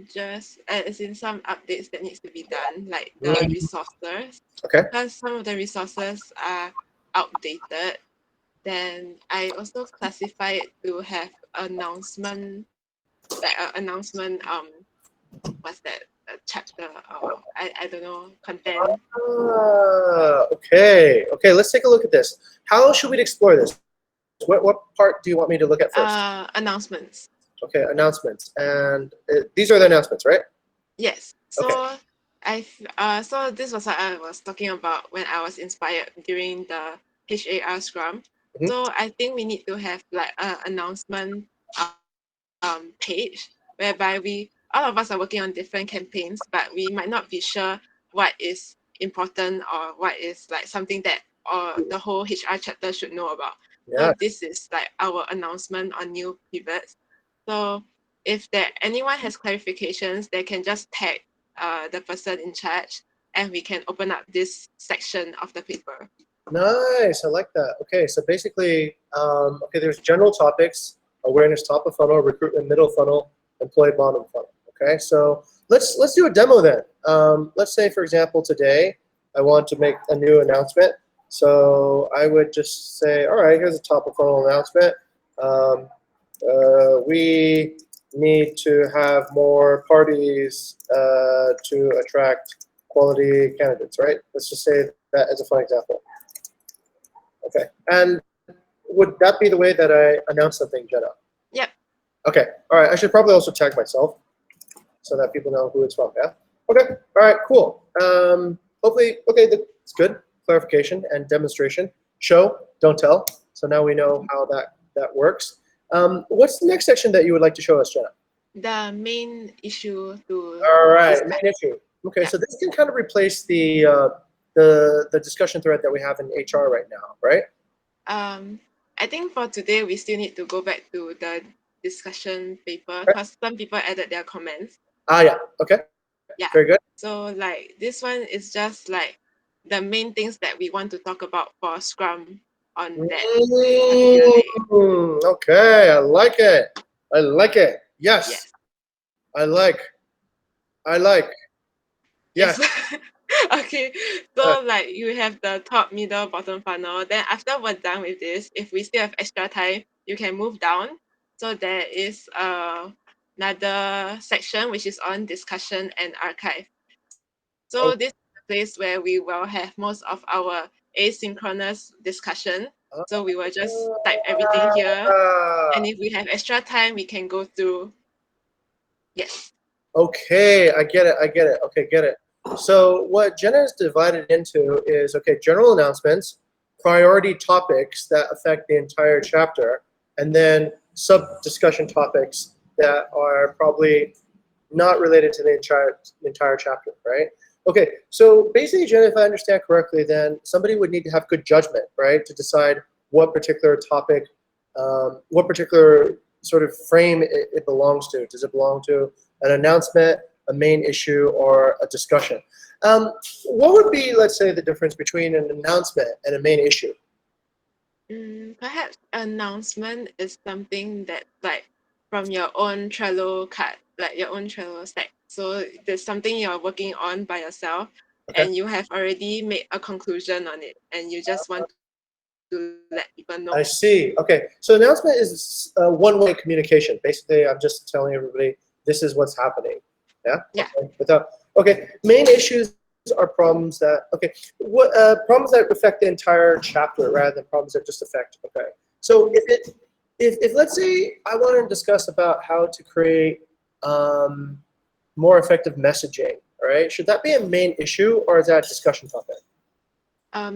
changes, as in some updates that needs to be done, like the Mm, resources. okay. Because some of the resources are outdated, then I also classify it to have announcement, like announcement. What's that? A chapter or I don't know content. Okay. Okay. Let's take a look at this. How should we explore this? What part do you want me to look at first? Announcements. Okay, announcements, and these are the announcements, right? Yes. Okay. So this was what I was talking about when I was inspired during the HAR Scrum. Mhm. So I think we need to have like an announcement page whereby we all of us are working on different campaigns, but we might not be sure what is important or what is like something that or the whole HR chapter should know about. Yeah. So this is like our announcement on new pivots. So if there anyone has clarifications, they can just tag the person in charge, and we can open up this section of the paper. Nice. I like that. Okay, so basically, okay, there's general topics: awareness, top of funnel; recruitment, middle funnel; employee, bottom funnel. Okay, so let's do a demo then. Let's say, for example, today I want to make a new announcement. So I would just say, all right, here's a top of funnel announcement. Um, we need to have more parties to attract quality candidates, right? Let's just say that as a fun example. Okay. And would that be the way that I announce something, Jenna? Yep. Okay. All right. I should probably also tag myself so that people know who it's from. Yeah. Okay. All right. Cool. Hopefully, okay, that's good. Clarification and demonstration. Show, don't tell. So now we know how that works. What's the next section that you would like to show us, Jenna? The main issue to All right, discuss. main issue. Okay, Yeah. so this can kind of replace the discussion thread that we have in HR right now, right? I think for today we still need to go back to the discussion paper Right. because some people added their comments. Ah, yeah. Okay. Yeah. Very good. So like this one is just like the main things that we want to talk about for Scrum on that particular day. Okay, I like it. I like it. Yes, Yes. I like. I like. Yes. Yes. Okay. Uh, So like you have the top, middle, bottom funnel. Then after we're done with this, if we still have extra time, you can move down. So there is another section which is on discussion and archive. So oh, this is the place where we will have most of our asynchronous discussion. So we will just type everything here. ah, And if we have extra time, we can go through. Yes. okay, I get it. I get it. Okay, get it. So what Jenna is divided into is okay, general announcements, priority topics that affect the entire chapter, and then sub discussion topics that are probably not related to the entire chapter, right? Okay, so basically, Jenna, if I understand correctly, then somebody would need to have good judgment, right, to decide what particular topic, what particular sort of frame it belongs to. Does it belong to an announcement, a main issue, or a discussion? What would be, let's say, the difference between an announcement and a main issue? Perhaps announcement is something that like from your own Trello card, like your own Trello stack. So there's something you're working on by yourself, Okay. and you have already made a conclusion on it, and you just want to let people know. I see. Okay, so announcement is one-way communication. Basically, I'm just telling everybody this is what's happening. Yeah. Yeah. Okay. Without. Okay. Main issues are problems that. Okay. What problems that affect the entire chapter rather than problems that just affect. Okay. So if let's say I want to discuss about how to create more effective messaging. All right. Should that be a main issue or is that a discussion topic?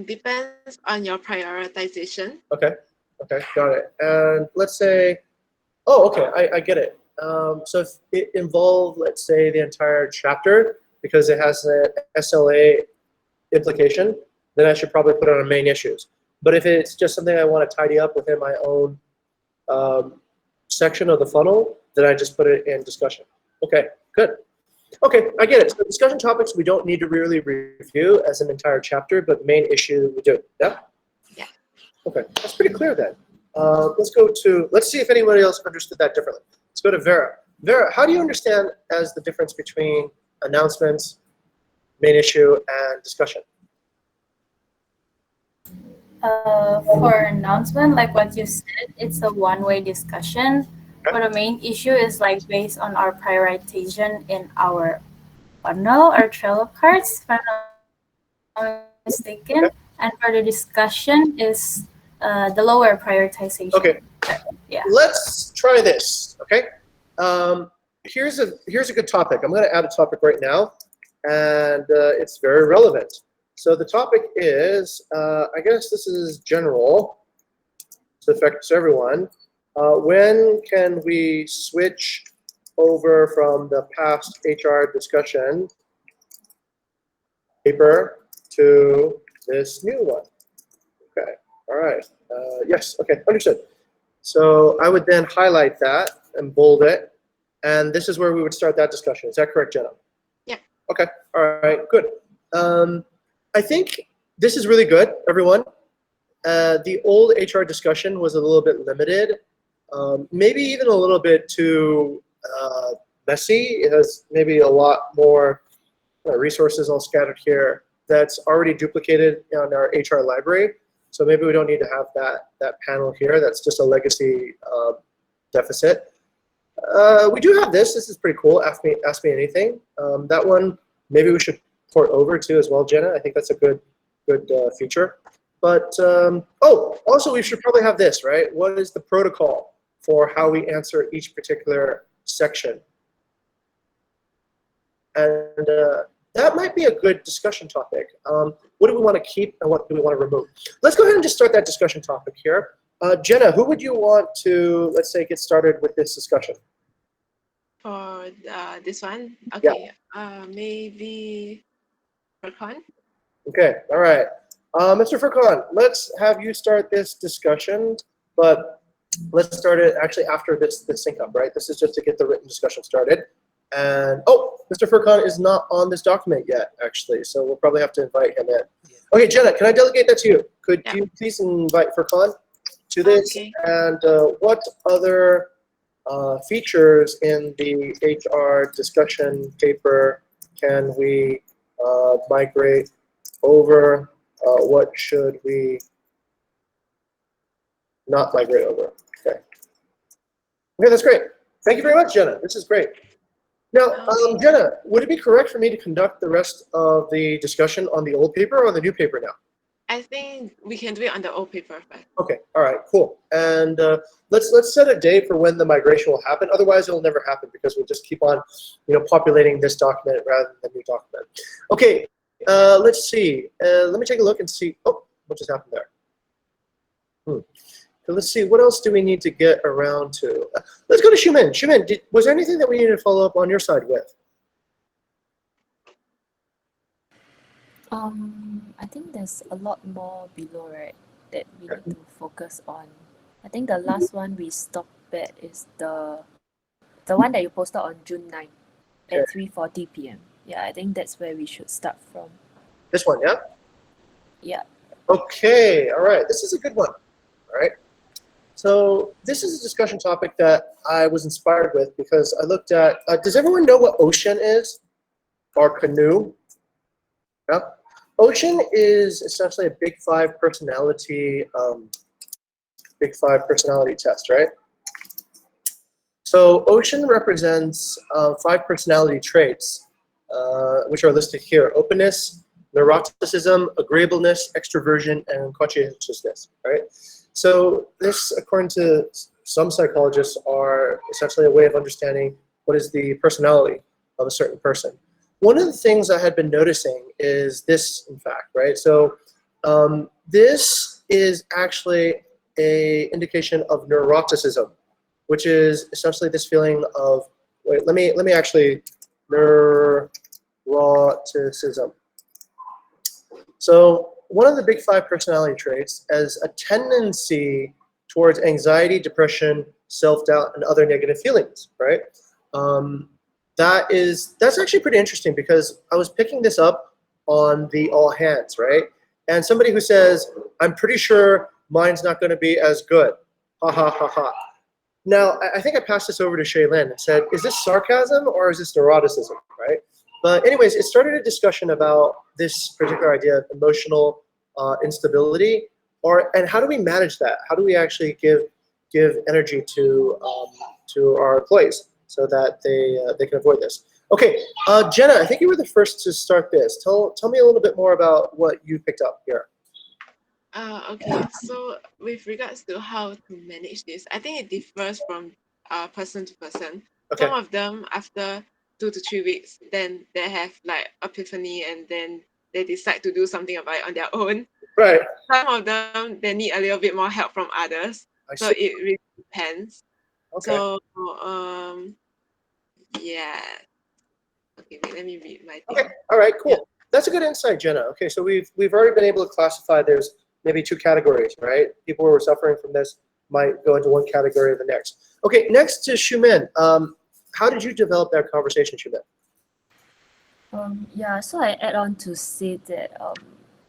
Depends on your prioritization. Okay. Okay. Got it. And let's say. Oh, okay, I get it. So if it involved, let's say, the entire chapter because it has an SLA implication, then I should probably put it on main issues. But if it's just something I want to tidy up within my own section of the funnel, then I just put it in discussion. Okay, good. Okay, I get it. So discussion topics we don't need to really review as an entire chapter, but main issue we do. Yeah? Yeah. Okay, that's pretty clear then. Let's see if anybody else understood that differently. Let's go to Vera. Vera, how do you understand as the difference between announcements, main issue, and discussion? For announcement, like what you said, it's a one-way discussion. Okay. For the main issue is like based on our prioritization in our funnel or Trello cards, if I'm not mistaken. And for the Okay. discussion is the lower prioritization. Okay. Yeah. Let's try this. Okay. Here's a good topic. I'm going to add a topic right now, and it's very relevant. So the topic is, I guess this is general. So it affects everyone. When can we switch over from the past HR discussion paper to this new one? Okay. All right. Yes. Okay. Understood. So I would then highlight that and bold it, and this is where we would start that discussion. Is that correct, Jenna? Yeah. Okay. All right. Good. I think this is really good, everyone. The old HR discussion was a little bit limited, maybe even a little bit too messy. It has maybe a lot more resources all scattered here that's already duplicated on our HR library. So maybe we don't need to have that panel here. That's just a legacy deficit. We do have this. This is pretty cool. Ask me anything. That one maybe we should port over to as well, Jenna. I think that's a good feature. But also we should probably have this, right? What is the protocol for how we answer each particular section? And that might be a good discussion topic. What do we want to keep and what do we want to remove? Let's go ahead and just start that discussion topic here. Jenna, who would you want to, let's say, get started with this discussion? For this one, okay, maybe Furkan. Okay, all right. Mr. Furkan, let's have you start this discussion, but let's start it actually after this sync up, right? This is just to get the written discussion started. And Mr. Furkan is not on this document yet, actually, so we'll probably have to invite him in. Okay, Jenna, can I delegate that to you? Could you please invite Furkan to this? Okay. And what other features in the HR discussion paper can we migrate over? What should we not migrate over? Okay. Okay, that's great. Thank you very much, Jenna. This is great. Now, Jenna, would it be correct for me to conduct the rest of the discussion on the old paper or on the new paper now? I think we can do it on the old paper first. Okay, all right, cool. And let's set a date for when the migration will happen. Otherwise, it'll never happen because we'll just keep on, populating this document rather than the new document. Okay, let's see. Let me take a look and see. Oh, what just happened there? So let's see. What else do we need to get around to? Let's go to Shumen. Shumen, was there anything that we needed to follow up on your side with? I think there's a lot more below, right, that we need to focus on. I think the last one we stopped at is the one that you posted on June 9 at 3:40 p.m. Yeah, I think that's where we should start from. This one, yeah? Yeah. Okay, all right. This is a good one. All right. So this is a discussion topic that I was inspired with because I looked at, does everyone know what ocean is? Or canoe? Yeah. Ocean is essentially a big five personality test, right? So ocean represents 5 personality traits, which are listed here: openness, neuroticism, agreeableness, extroversion, and conscientiousness, right? So this, according to some psychologists, are essentially a way of understanding what is the personality of a certain person. One of the things I had been noticing is this, in fact, right? So this is actually a indication of neuroticism, which is essentially this feeling of, wait, let me actually, neuroticism. So one of the big 5 personality traits is a tendency towards anxiety, depression, self-doubt, and other negative feelings, right? That's actually pretty interesting because I was picking this up on the all hands, right? And somebody who says, I'm pretty sure mine's not going to be as good. Ha ha ha ha. Now, I think I passed this over to Shaylin and said, is this sarcasm or is this neuroticism, right? But anyways, it started a discussion about this particular idea of emotional instability, and how do we manage that? How do we actually give energy to our employees so that they can avoid this? Okay, Jenna, I think you were the first to start this. Tell me a little bit more about what you picked up here. Okay, so with regards to how to manage this, I think it differs from person to person. Okay. Some of them, after 2 to 3 weeks, then they have like epiphany and then they decide to do something about it on their own. Right. Some of them, they need a little bit more help from others. I So see. it really depends. Okay. So, yeah. Okay, wait, let me read my thing. Okay. All right. Cool. Yeah. That's a good insight, Jenna. Okay, so we've already been able to classify. There's maybe 2 categories, right? People who are suffering from this might go into one category or the next. Okay, next to Shumin. How did you develop that conversation, Shumin? Yeah, so I add on to say that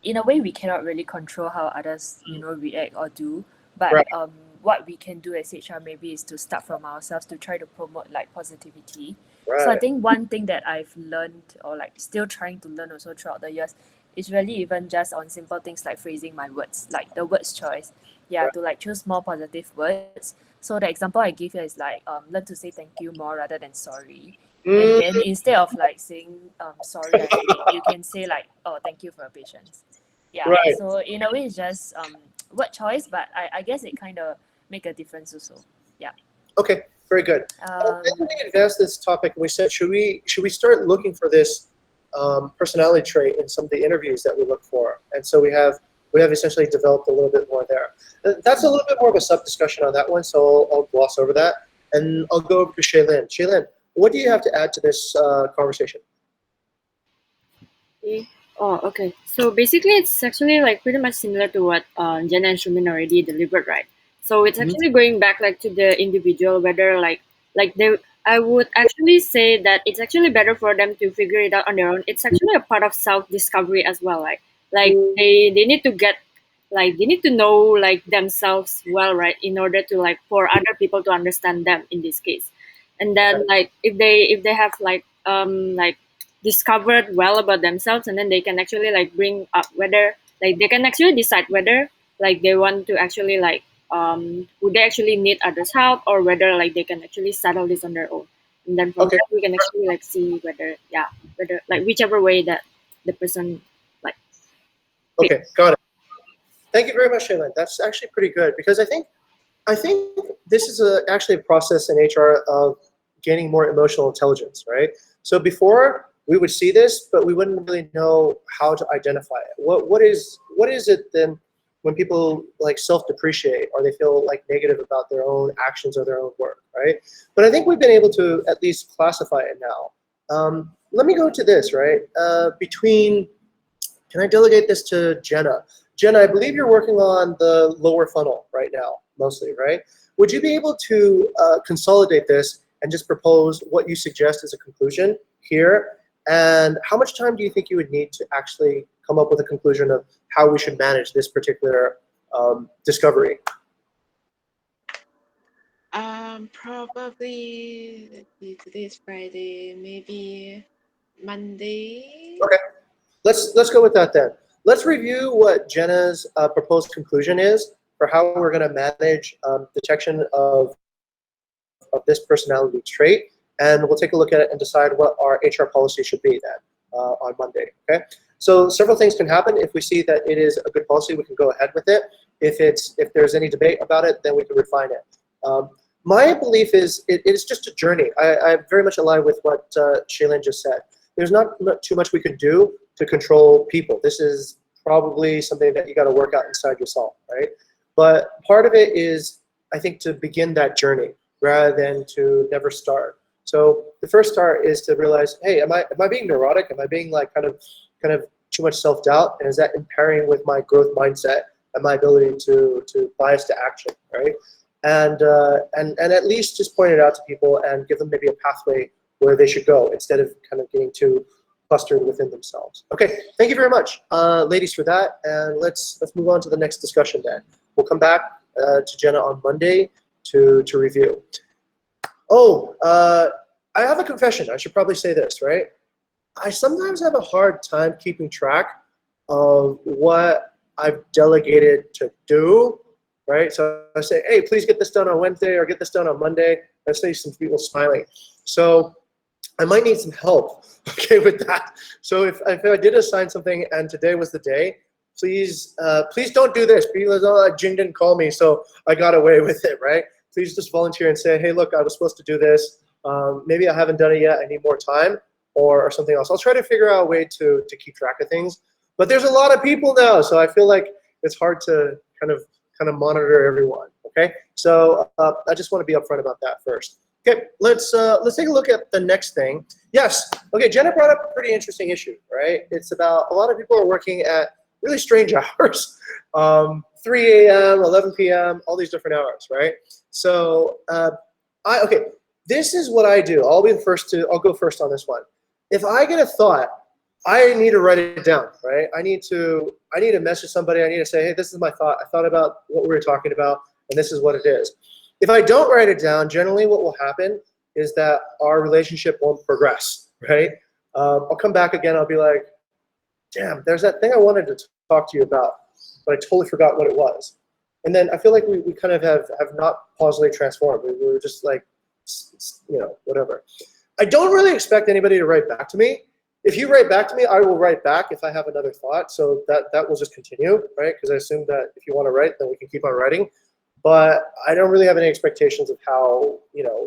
in a way we cannot really control how others, react or do, but Right. What we can do as HR maybe is to start from ourselves to try to promote like positivity. Right. So I think one thing that I've learned or like still trying to learn also throughout the years is really even just on simple things like phrasing my words, like the words choice. Yeah, Right. to like choose more positive words. So the example I give here is like learn to say thank you more rather than sorry. And then instead of like saying sorry, I'm late, you can say like, oh, thank you for your patience. Yeah. Right. So in a way it's just word choice, but I guess it kind of make a difference also. Yeah. Okay. Very good. Then we advanced this topic and we said, should we start looking for this personality trait in some of the interviews that we look for? And so we have essentially developed a little bit more there. That's a little bit more of a sub discussion on that one, so I'll gloss over that, and I'll go over to Shaylin. Shaylin, what do you have to add to this conversation? Oh, okay. So basically, it's actually like pretty much similar to what Jenna and Shumin already delivered, right? So it's actually going back like to the individual, whether like they. I would actually say that it's actually better for them to figure it out on their own. It's actually a part of self discovery as well, right? Like they need to get like they need to know like themselves well, right, in order to like for other people to understand them in this case. And then like if they have like discovered well about themselves, and then they can actually like bring up whether like they can actually decide whether like they want to actually like would they actually need others help, or whether like they can actually settle this on their own. And then from Okay. there we can actually like see whether like whichever way that the person like. Okay, got it. Thank you very much, Shaylin. That's actually pretty good, because I think this is actually a process in HR of gaining more emotional intelligence, right? So before we would see this, but we wouldn't really know how to identify it. What is it then when people like self-depreciate or they feel like negative about their own actions or their own work, right? But I think we've been able to at least classify it now. Let me go to this, right? Can I delegate this to Jenna? Jenna, I believe you're working on the lower funnel right now, mostly, right? Would you be able to consolidate this and just propose what you suggest as a conclusion here? And how much time do you think you would need to actually come up with a conclusion of how we should manage this particular discovery? Probably, let's see, today is Friday, maybe Monday. Okay, let's go with that then. Let's review what Jenna's proposed conclusion is for how we're going to manage detection of this personality trait, and we'll take a look at it and decide what our HR policy should be then on Monday. Okay. So several things can happen. If we see that it is a good policy, we can go ahead with it. If there's any debate about it, then we can refine it. My belief is it is just a journey. I very much align with what Shaylin just said. There's not too much we can do to control people. This is probably something that you got to work out inside yourself, right? But part of it is, I think, to begin that journey rather than to never start. So the first start is to realize, hey, am I being neurotic? Am I being like kind of too much self-doubt? And is that impairing with my growth mindset and my ability to bias to action, right? And at least just point it out to people and give them maybe a pathway where they should go instead of kind of getting too clustered within themselves. Okay, thank you very much, ladies, for that. And let's move on to the next discussion then. We'll come back to Jenna on Monday to review. Oh, I have a confession. I should probably say this, right? I sometimes have a hard time keeping track of what I've delegated to do, right? So I say, hey, please get this done on Wednesday or get this done on Monday. I see some people smiling. So I might need some help, okay, with that. So if I did assign something and today was the day, please don't do this. Because Jing didn't call me, so I got away with it, right? Please just volunteer and say, hey, look, I was supposed to do this. Maybe I haven't done it yet. I need more time or something else. I'll try to figure out a way to keep track of things. But there's a lot of people now, so I feel like it's hard to kind of monitor everyone, okay? So I just want to be upfront about that first. Okay, let's take a look at the next thing. Yes, okay, Jenna brought up a pretty interesting issue, right? It's about a lot of people are working at really strange hours, 3 a.m., 11 p.m., all these different hours, right? So okay, this is what I do. I'll go first on this one. If I get a thought, I need to write it down, right? I need to message somebody. I need to say, hey, this is my thought. I thought about what we were talking about, and this is what it is. If I don't write it down, generally what will happen is that our relationship won't progress, right? I'll come back again. I'll be like, damn, there's that thing I wanted to talk to you about, but I totally forgot what it was. And then I feel like we kind of have not positively transformed. We were just like, whatever. I don't really expect anybody to write back to me. If you write back to me, I will write back if I have another thought. So that will just continue, right? Because I assume that if you want to write, then we can keep on writing. But I don't really have any expectations of how,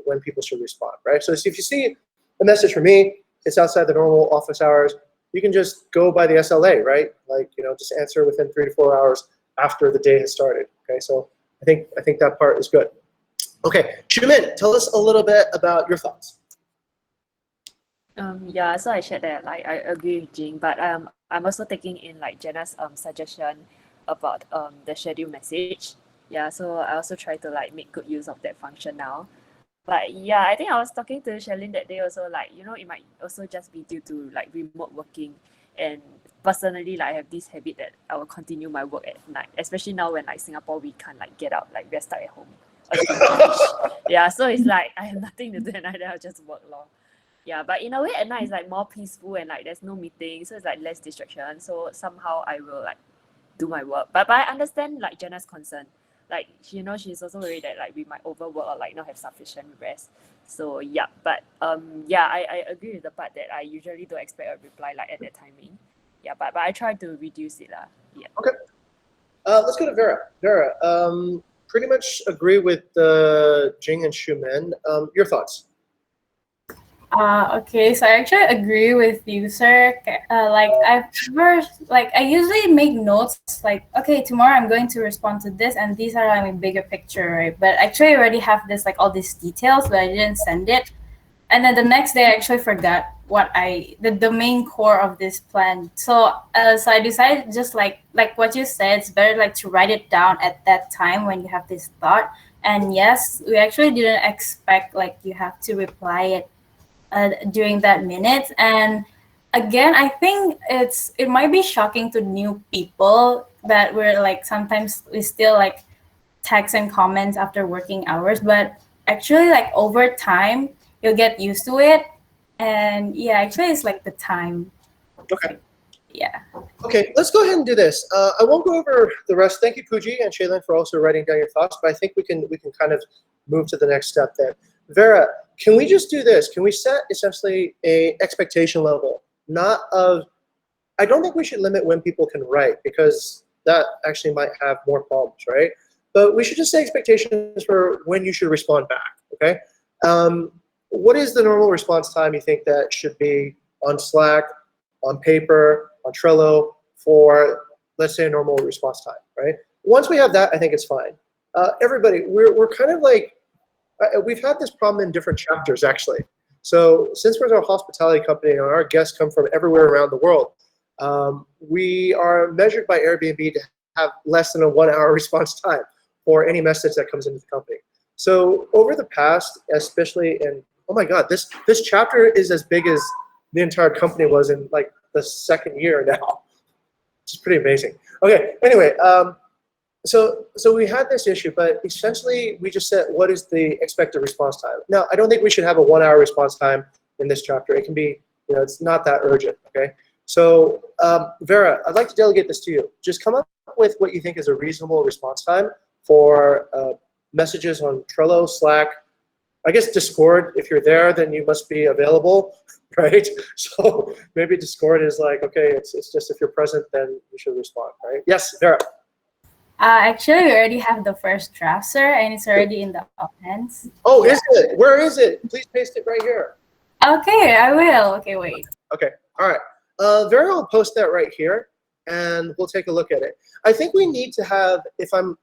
when people should respond, right? So if you see a message from me, it's outside the normal office hours, you can just go by the SLA, right? Like, just answer within 3 to 4 hours after the day has started, okay? So I think that part is good. Okay, Shumin, tell us a little bit about your thoughts. Yeah, so I shared that I agree with Jing, but I'm also taking in Jenna's suggestion about the schedule message. Yeah, so I also try to make good use of that function now. But yeah, I think I was talking to Sherlyn that day also, it might also just be due to remote working. And personally, I have this habit that I will continue my work at night, especially now when Singapore, we can't get out, we're stuck at home. Yeah, so it's I have nothing to do at night, then I'll just work long. Yeah, but in a way at night it's more peaceful and there's no meeting, so it's less distraction. So somehow I will do my work. But I understand Jenna's concern. She's also worried that we might overwork or not have sufficient rest. So yeah, but I agree with the part that I usually don't expect a reply at that timing. Yeah, but I try to reduce it. Yeah. Okay. Let's go to Vera. Vera, pretty much agree with Jing and Shumin. Your thoughts? Okay, so I actually agree with you, sir. I usually make notes okay, tomorrow I'm going to respond to this, and these are a bigger picture, right? But actually, I already have this all these details, but I didn't send it. And then the next day, I actually forgot what the main core of this plan. So I decided just like what you said, it's better to write it down at that time when you have this thought. And yes, we actually didn't expect you have to reply it during that minute. And again, I think it might be shocking to new people that we're sometimes we still text and comments after working hours, but actually over time you'll get used to it. And yeah, actually it's the time. Okay. Yeah. Okay, let's go ahead and do this. I won't go over the rest. Thank you, Pooji and Shaylin, for also writing down your thoughts, but I think we can kind of move to the next step then. Vera, can we just do this? Can we set essentially a expectation level? I don't think we should limit when people can write, because that actually might have more problems, right? But we should just say expectations for when you should respond back, okay? What is the normal response time you think that should be on Slack, on paper, on Trello for, let's say, a normal response time, right? Once we have that, I think it's fine. Everybody, we're kind of we've had this problem in different chapters, actually. So since we're a hospitality company and our guests come from everywhere around the world, we are measured by Airbnb to have less than a 1 hour response time for any message that comes into the company. So over the past, especially in, oh my God, this chapter is as big as the entire company was in the second year now. It's pretty amazing. Okay, anyway, So we had this issue, but essentially we just said, what is the expected response time? Now, I don't think we should have a 1 hour response time in this chapter. It can be, it's not that urgent, okay? So Vera, I'd like to delegate this to you. Just come up with what you think is a reasonable response time for messages on Trello, Slack, I guess Discord. If you're there, then you must be available, right? So maybe Discord is like, okay, it's just if you're present, then you should respond, right? Yes, Vera. Actually, we already have the first draft, sir, and it's already in the offhands. Oh, is it? Where is it? Please paste it right here. Okay, I will. Okay, wait. Okay, all right. Vera will post that right here, and we'll take a look at it. I think we need to have, if I'm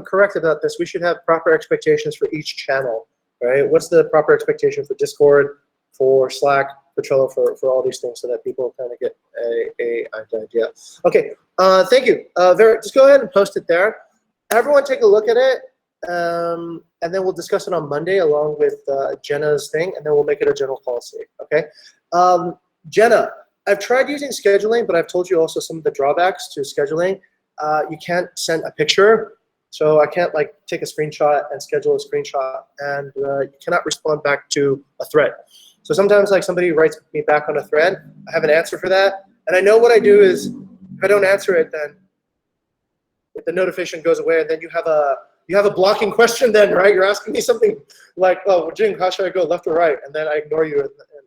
correct about this, we should have proper expectations for each channel, right? What's the proper expectation for Discord, for Slack, for Trello, for all these things, so that people kind of get an idea. Okay, thank you. Vera, just go ahead and post it there. Everyone take a look at it, and then we'll discuss it on Monday along with Jenna's thing, and then we'll make it a general policy, okay? Jenna, I've tried using scheduling, but I've told you also some of the drawbacks to scheduling. You can't send a picture, so I can't like take a screenshot and schedule a screenshot, and you cannot respond back to a thread. So sometimes like somebody writes me back on a thread, I have an answer for that, and I know what I do is if I don't answer it, then the notification goes away, and then you have a blocking question then, right? You're asking me something like, oh, Jing, how should I go, left or right? And then I ignore you,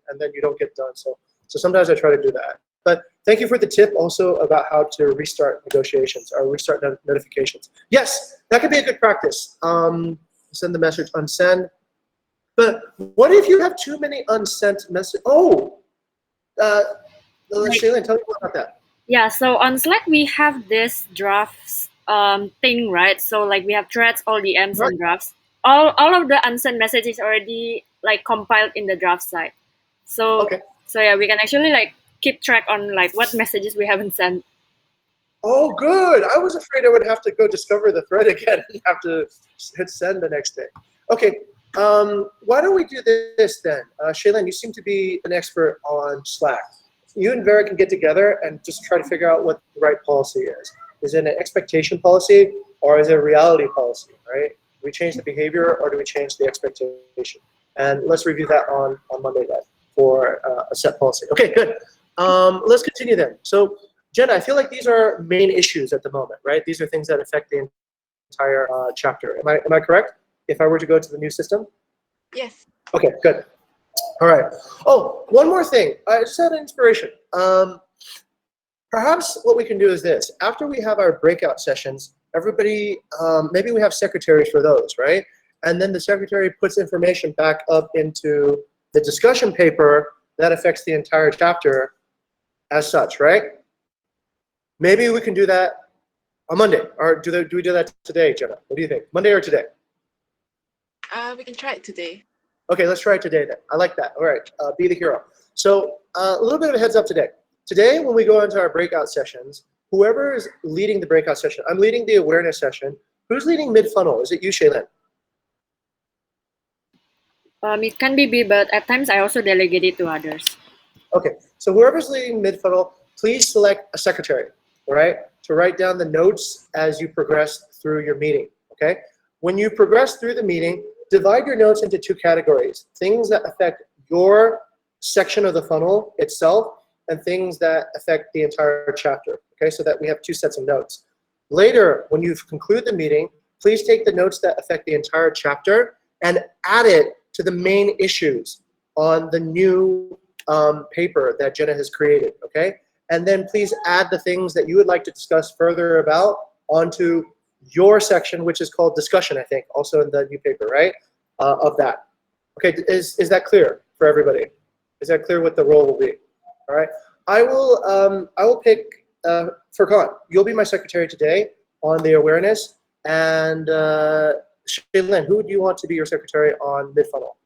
and then you don't get done. So sometimes I try to do that. But thank you for the tip also about how to restart negotiations or restart notifications. Yes, that could be a good practice. Send the message, unsend. But what if you have too many unsent messages? Oh, Shaylin, tell me more about that. Yeah, so on Slack we have this drafts thing, right? So like we have threads, all DMs, and drafts. All of the unsent messages already like compiled in the draft side. So okay. So yeah, we can actually like keep track on like what messages we haven't sent. Oh, good. I was afraid I would have to go discover the thread again and have to hit send the next day. Okay. Why don't we do this then? Shaylin, you seem to be an expert on Slack. You and Vera can get together and just try to figure out what the right policy is. Is it an expectation policy or is it a reality policy, right? Do we change the behavior or do we change the expectation? And let's review that on Monday then for a set policy. Okay, good. Let's continue then. So Jenna, I feel like these are main issues at the moment, right? These are things that affect the entire chapter. Am I correct? If I were to go to the new system? Yes. Okay, good. All right. Oh, one more thing. I just had an inspiration. Perhaps what we can do is this. After we have our breakout sessions, everybody, maybe we have secretaries for those, right? And then the secretary puts information back up into the discussion paper that affects the entire chapter as such, right? Maybe we can do that on Monday. Or do we do that today, Jenna? What do you think? Monday or today? We can try it today. Okay, let's try it today then. I like that. All right, be the hero. So a little bit of a heads up today. Today, when we go into our breakout sessions, whoever is leading the breakout session, I'm leading the awareness session. Who's leading mid-funnel? Is it you, Shaylin? It can be me, but at times I also delegate it to others. Okay, so whoever's leading mid-funnel, please select a secretary, all right, to write down the notes as you progress through your meeting, okay? When you progress through the meeting, divide your notes into two categories, things that affect your section of the funnel itself and things that affect the entire chapter, okay, so that we have two sets of notes. Later, when you've concluded the meeting, please take the notes that affect the entire chapter and add it to the main issues on the new paper that Jenna has created, okay? And then please add the things that you would like to discuss further about onto your section, which is called discussion, I think, also in the new paper, right? Of that. Okay, is that clear for everybody? Is that clear what the role will be? All right, I will pick Furkan. You'll be my secretary today on the awareness, and Shaylin, who do you want to be your secretary on mid-funnel?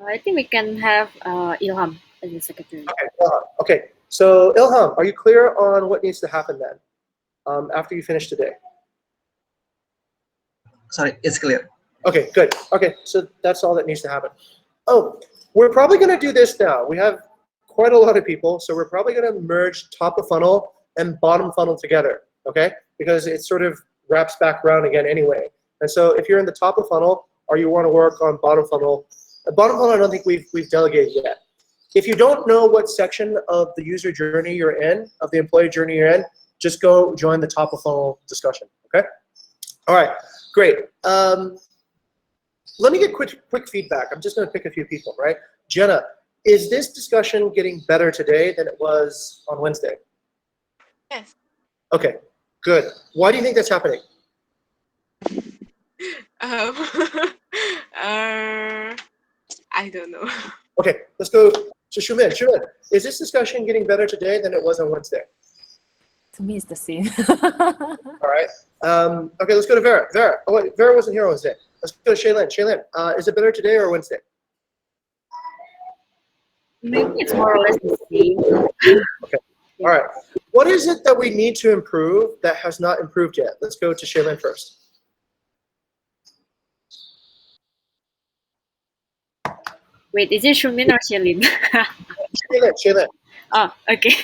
I think we can have Ilham as the secretary. Okay, Ilham. Okay, so Ilham, are you clear on what needs to happen then after you finish today? Sorry, it's clear. Okay, good. Okay, so that's all that needs to happen. Oh, we're probably going to do this now. We have quite a lot of people, so we're probably going to merge top of funnel and bottom funnel together. okay? Because it sort of wraps back around again anyway. And so if you're in the top of funnel or you want to work on bottom funnel I don't think we've delegated yet. If you don't know what section of the user journey you're in, of the employee journey you're in, just go join the top of funnel discussion, okay? All right, great. Let me get quick feedback. I'm just gonna pick a few people, right? Jenna, is this discussion getting better today than it was on Wednesday? Yes. Okay, good. Why do you think that's happening? I don't know. Okay, let's go to Shumin. Shumin, is this discussion getting better today than it was on Wednesday? To me, it's the same. All right. Okay, let's go to Vera. Vera, oh wait, Vera wasn't here on Wednesday. Let's go to Shaylin. Shaylin, is it better today or Wednesday? Maybe it's more or less the same. Okay. All right. What is it that we need to improve that has not improved yet? Let's go to Shaylin first. Wait, is it Shumin or Shelin? Shaylin. Oh, okay.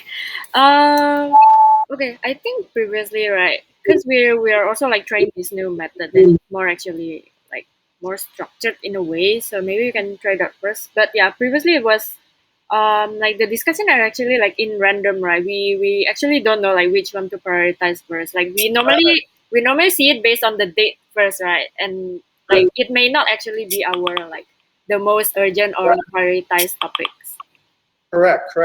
Okay. I think previously, right? Because we're also like trying this new method and more actually like more structured in a way. So maybe you can try that first. But yeah, previously it was like the discussion are actually like in random, right? We actually don't know like which one to prioritize first. Like we normally see it based on the date first, right? And like it may not actually be our like the most urgent or prioritized topics. Correct.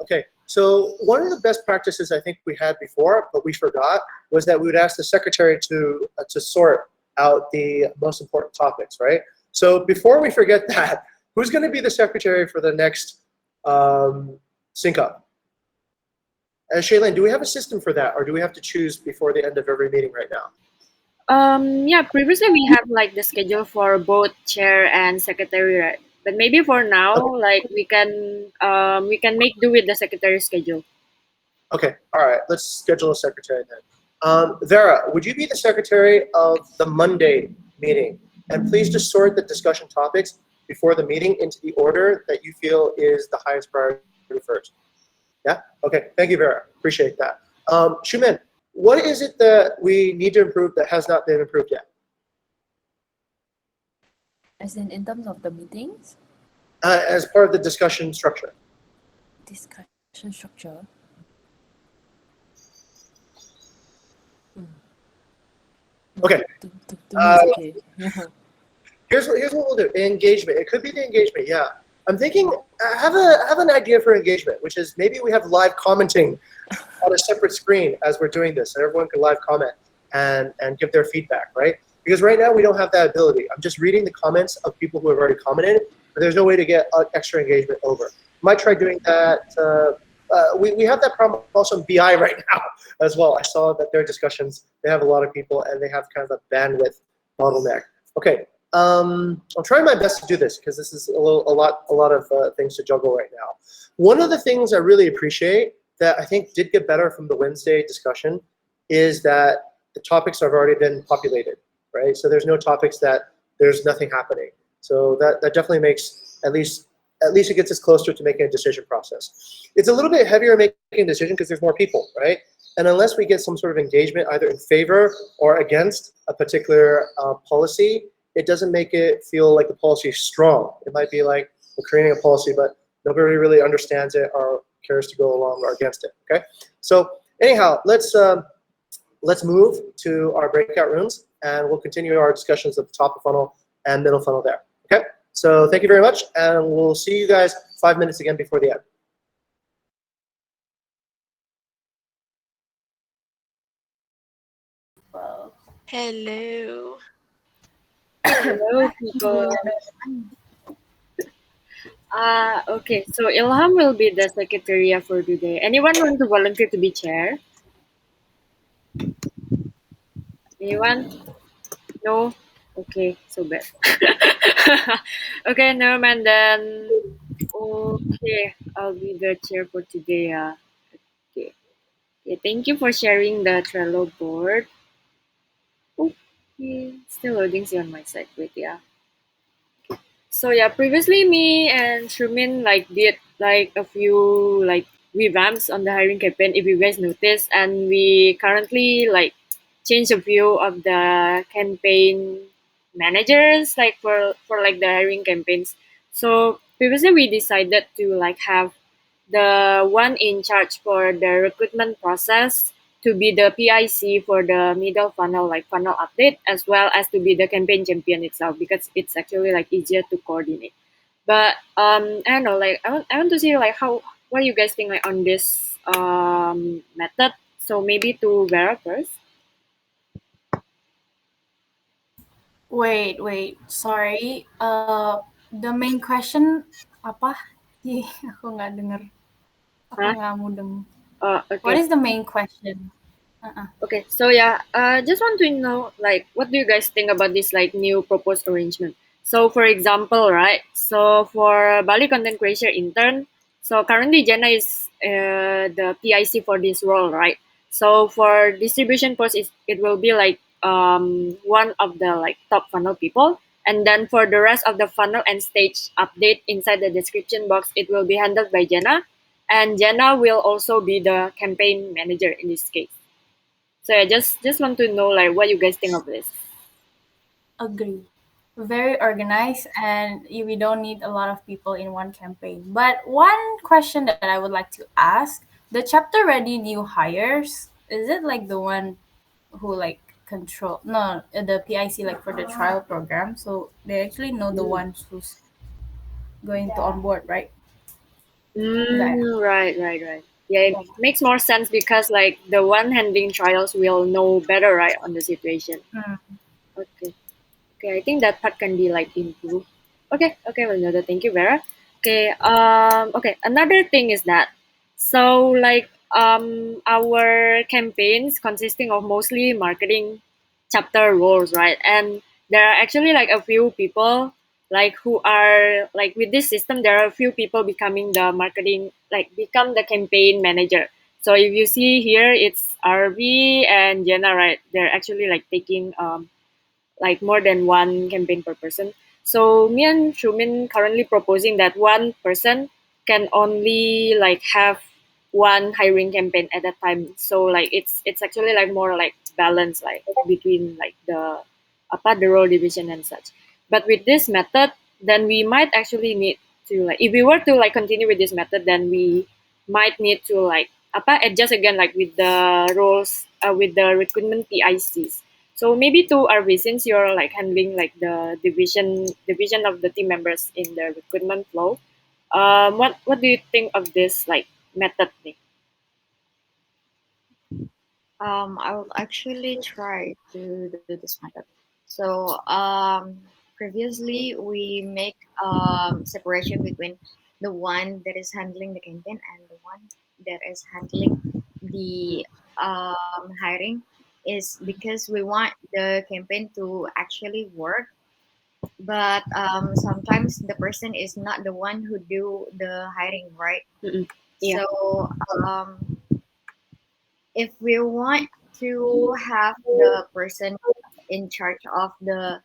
Okay. So one of the best practices I think we had before, but we forgot, was that we would ask the secretary to sort out the most important topics, right? So before we forget that, who's going to be the secretary for the next sync up? And Shaylin, do we have a system for that, or do we have to choose before the end of every meeting right now? Yeah, previously we have like the schedule for both chair and secretary, right? But maybe for now, like we can make do with the secretary schedule. Okay, all right, let's schedule a secretary then. Vera, would you be the secretary of the Monday meeting? And please just sort the discussion topics before the meeting into the order that you feel is the highest priority first. Yeah? Okay, thank you, Vera. Appreciate that. Shumin, what is it that we need to improve that has not been improved yet? As in terms of the meetings? As part of the discussion structure. Discussion structure? Okay. To me, it's okay. Here's what we'll do. Engagement. It could be the engagement. Yeah. I'm thinking. I have an idea for engagement, which is maybe we have live commenting on a separate screen as we're doing this, and everyone can live comment and give their feedback, right? Because right now we don't have that ability. I'm just reading the comments of people who have already commented, but there's no way to get extra engagement over. Might try doing that. We have that problem also in BI right now as well. I saw that their discussions, they have a lot of people and they have kind of a bandwidth bottleneck. Okay, I'm trying my best to do this because this is a lot of things to juggle right now. One of the things I really appreciate that I think did get better from the Wednesday discussion is that the topics have already been populated, right? So there's no topics that there's nothing happening. So that definitely makes at least it gets us closer to making a decision process. It's a little bit heavier making a decision because there's more people, right? And unless we get some sort of engagement either in favor or against a particular policy, it doesn't make it feel like the policy is strong. It might be like we're creating a policy, but nobody really understands it or cares to go along or against it, okay? So anyhow, let's move to our breakout rooms and we'll continue our discussions at the top of the funnel and middle funnel there, okay? So thank you very much, and we'll see you guys 5 minutes again before the end. Hello. Hello, people. Okay. So Ilham will be the secretary for today. Anyone want to volunteer to be chair? Anyone? No. Okay. So bad. Okay, no man. Then okay, I'll be the chair for today. Okay. Okay. Thank you for sharing the Trello board. Okay. Still loading on my side. Wait, yeah. So yeah, previously me and Shumin like did like a few like revamps on the hiring campaign, if you guys notice, and we currently like change a few of the campaign managers like for like the hiring campaigns. So previously we decided to like have the one in charge for the recruitment process to be the PIC for the middle funnel, like funnel update, as well as to be the campaign champion itself, because it's actually like easier to coordinate. But I don't know, like I want to see like how what you guys think like on this method. So maybe to Vera first. Wait, sorry. The main question apa? Ih, aku nggak denger. Aku Huh? nggak mudeng. What Okay. is the main question? Okay, so yeah, just want to know like what do you guys think about this like new proposed arrangement? So for example, right? So for Bali content creator intern, so currently Jenna is the PIC for this role, right? So for distribution post, it will be like one of the like top funnel people, and then for the rest of the funnel and stage update inside the description box, it will be handled by Jenna, and Jenna will also be the campaign manager in this case. So I just want to know like what you guys think of this. Agree. Very organized, and we don't need a lot of people in one campaign. But one question that I would like to ask: the chapter ready new hires, is it like the one who like control no the PIC like for the trial program? So they actually know the ones who's going to onboard, right? That Right. Yeah, it makes more sense because like the one handling trials will know better, right, on the situation. Okay. Okay, I think that part can be like improved. Okay, well noted. Thank you, Vera. Okay, another thing is that so like our campaigns consisting of mostly marketing chapter roles, right? And there are actually like a few people like who are like with this system there are a few people becoming the marketing like become the campaign manager. So if you see here it's RV and Jenna, right? They're actually like taking like more than one campaign per person. So me and Shumin currently proposing that one person can only like have one hiring campaign at a time. So like it's actually like more like balance like between like the role division and such. But with this method, then we might actually need to like if we were to like continue with this method, then we might need to like adjust again like with the roles with the recruitment PICs. So maybe to Arvi, since you're like handling like the division of the team members in the recruitment flow, what do you think of this like method thing? I will actually try to do this method. So previously we make separation between the one that is handling the campaign and the one that is handling the hiring is because we want the campaign to actually work, but sometimes the person is not the one who do the hiring, right? Mm-mm. Yeah. So um, if we want to have the person in charge of the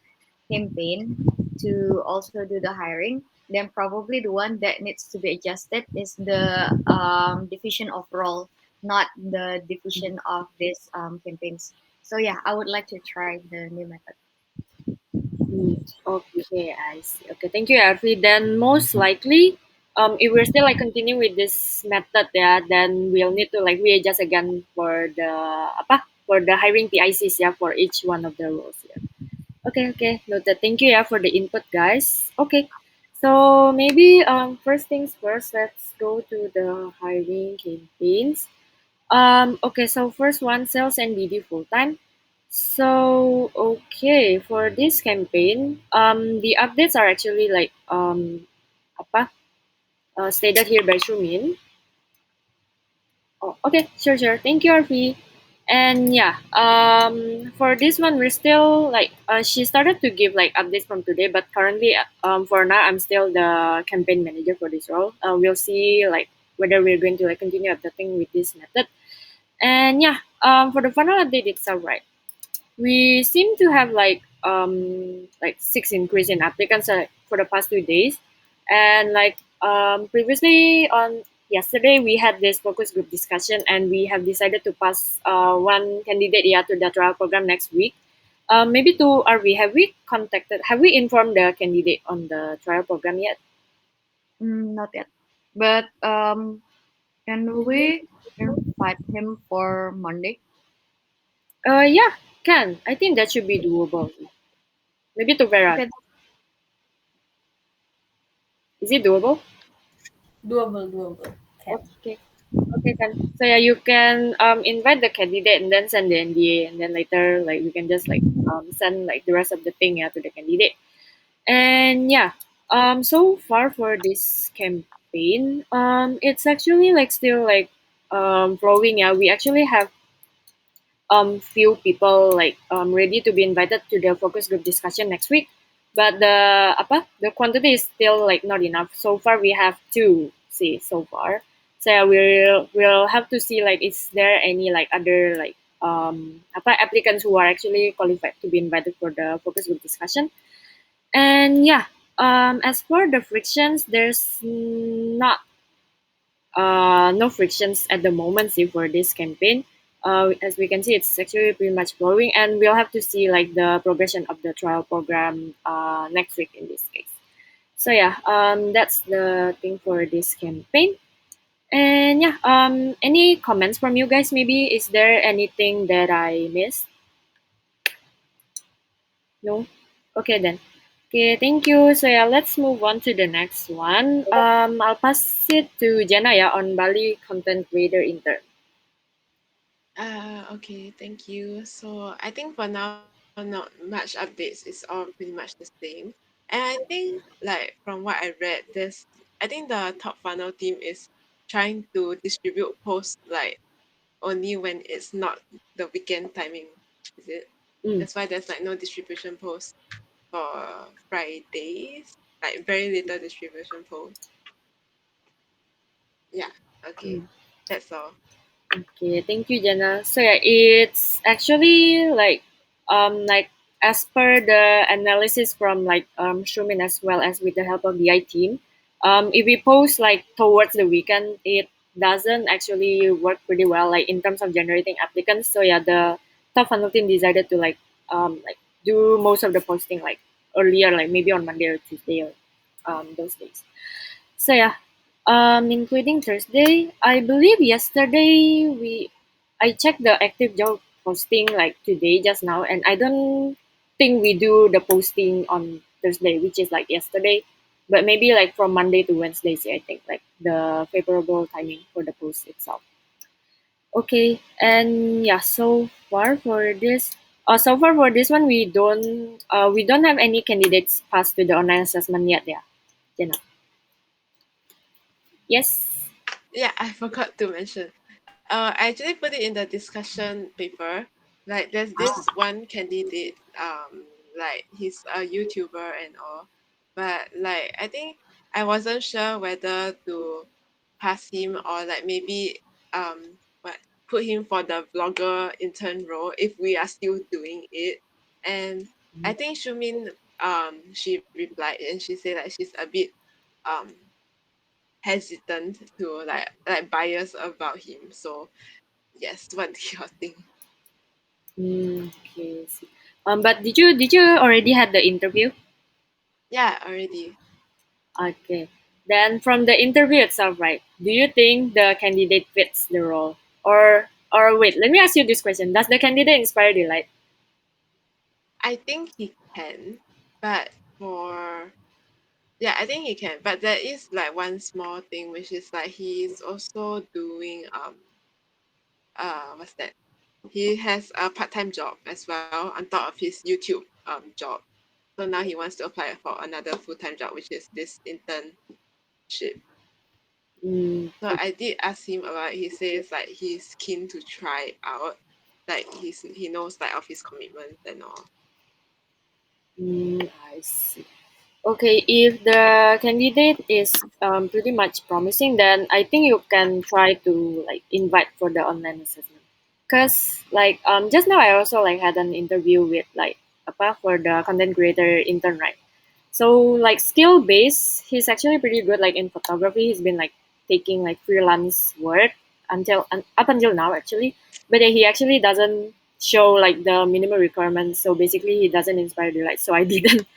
campaign to also do the hiring, then probably the one that needs to be adjusted is the division of role, not the division of these campaigns. So yeah, I would like to try the new method. Okay, I see. Okay, thank you, Arvi. Then most likely, if we're still like continue with this method, yeah, then we'll need to like readjust again for the for the hiring PICs, yeah, for each one of the roles, yeah. Okay, noted. Thank you, yeah, for the input, guys. Okay, so maybe first things first, let's go to the hiring campaigns. Okay, so first one, sales and BD full time. So okay, for this campaign, the updates are actually like apa stated here by Shumin. Oh, okay, sure. Thank you, RP. And yeah, for this one, we're still like she started to give like updates from today, but currently, for now, I'm still the campaign manager for this role. We'll see like whether we're going to like continue updating with this method. And yeah, for the funnel update itself, right? We seem to have like six increase in applicants for the past 2 days, and like previously on yesterday we had this focus group discussion, and we have decided to pass one candidate to the trial program next week. Maybe to RV, have we informed the candidate on the trial program yet? Not yet. But can we invite him for Monday? Yeah, can. I think that should be doable. Maybe to Vera. Okay. Is it doable? Doable. Can. Okay. Okay, then. So yeah, you can invite the candidate and then send the NDA, and then later like we can just like send like the rest of the thing to the candidate. And yeah, so far for this campaign, it's actually like still like flowing. Yeah, we actually have few people like ready to be invited to the focus group discussion next week, but the quantity is still like not enough. So far we have two, see, so far. So yeah, we'll have to see like is there any like other like applicants who are actually qualified to be invited for the focus group discussion. And yeah, as for the frictions, there's not no frictions at the moment, see, for this campaign. As we can see, it's actually pretty much flowing, and we'll have to see like the progression of the trial program next week in this case. So yeah, that's the thing for this campaign. And yeah, any comments from you guys? Maybe is there anything that I missed? No. Okay then. Okay, thank you. So yeah, let's move on to the next one. I'll pass it to Jana on Bali content creator intern. Okay, thank you. So I think for now, not much updates. It's all pretty much the same. And I think, like, from what I read, I think the top funnel team is trying to distribute posts like only when it's not the weekend timing. Is it? Mm. That's why there's like no distribution posts for Fridays, like very little distribution posts. Yeah, okay, Mm. that's all. Okay, thank you, Jana. So yeah, it's actually like as per the analysis from like Shumin as well as with the help of the I team, if we post like towards the weekend, it doesn't actually work pretty well like in terms of generating applicants. So yeah, the top funnel team decided to like do most of the posting like earlier, like maybe on Monday or Tuesday or those days. So yeah, including Thursday, I believe yesterday I checked the active job posting like today just now, and I don't think we do the posting on Thursday, which is like yesterday, but maybe like from Monday to Wednesday. I think like the favorable timing for the post itself. Okay, and yeah, so far for this one, we don't have any candidates passed to the online assessment yet. Yeah, Jenna. Yes. Yeah, I forgot to mention. I actually put it in the discussion paper. Like, there's this one candidate, like he's a YouTuber and all, but like I think I wasn't sure whether to pass him or like maybe what put him for the vlogger intern role if we are still doing it. And I think Shumin she replied and she said like she's a bit um hesitant to like bias about him. So yes, what do you think? Okay. I see. But did you already had the interview? Yeah, already. Okay. Then from the interview itself, right? Do you think the candidate fits the role, or wait? Let me ask you this question: does the candidate inspire delight? I think he can, but for yeah, I think he can. But there is like one small thing which is like he's also doing what's that? He has a part-time job as well on top of his YouTube job. So now he wants to apply for another full-time job, which is this internship. So I did ask him about it. He says like he's keen to try out. Like he knows like of his commitments and all. I see. Okay, if the candidate is pretty much promising, then I think you can try to like invite for the online assessment. Cause like just now I also like had an interview with like apa for the content creator intern, right? So like skill base, he's actually pretty good like in photography. He's been like taking like freelance work up until now actually, but he actually doesn't show like the minimum requirements. So basically, he doesn't inspire delight. So I didn't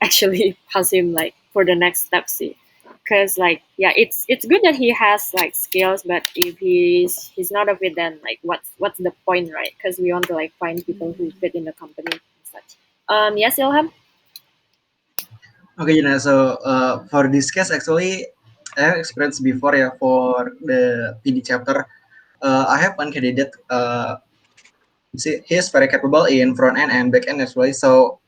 actually pass him like for the next step. See, because like yeah, it's good that he has like skills, but if he's not of it, then like what's the point, right? Because we want to like find people who fit in the company and such. Yes, Ilham. Okay, Gina. So for this case, actually, I have experience before ya for the PD chapter. I have one candidate. He is very capable in front end and back end as well. So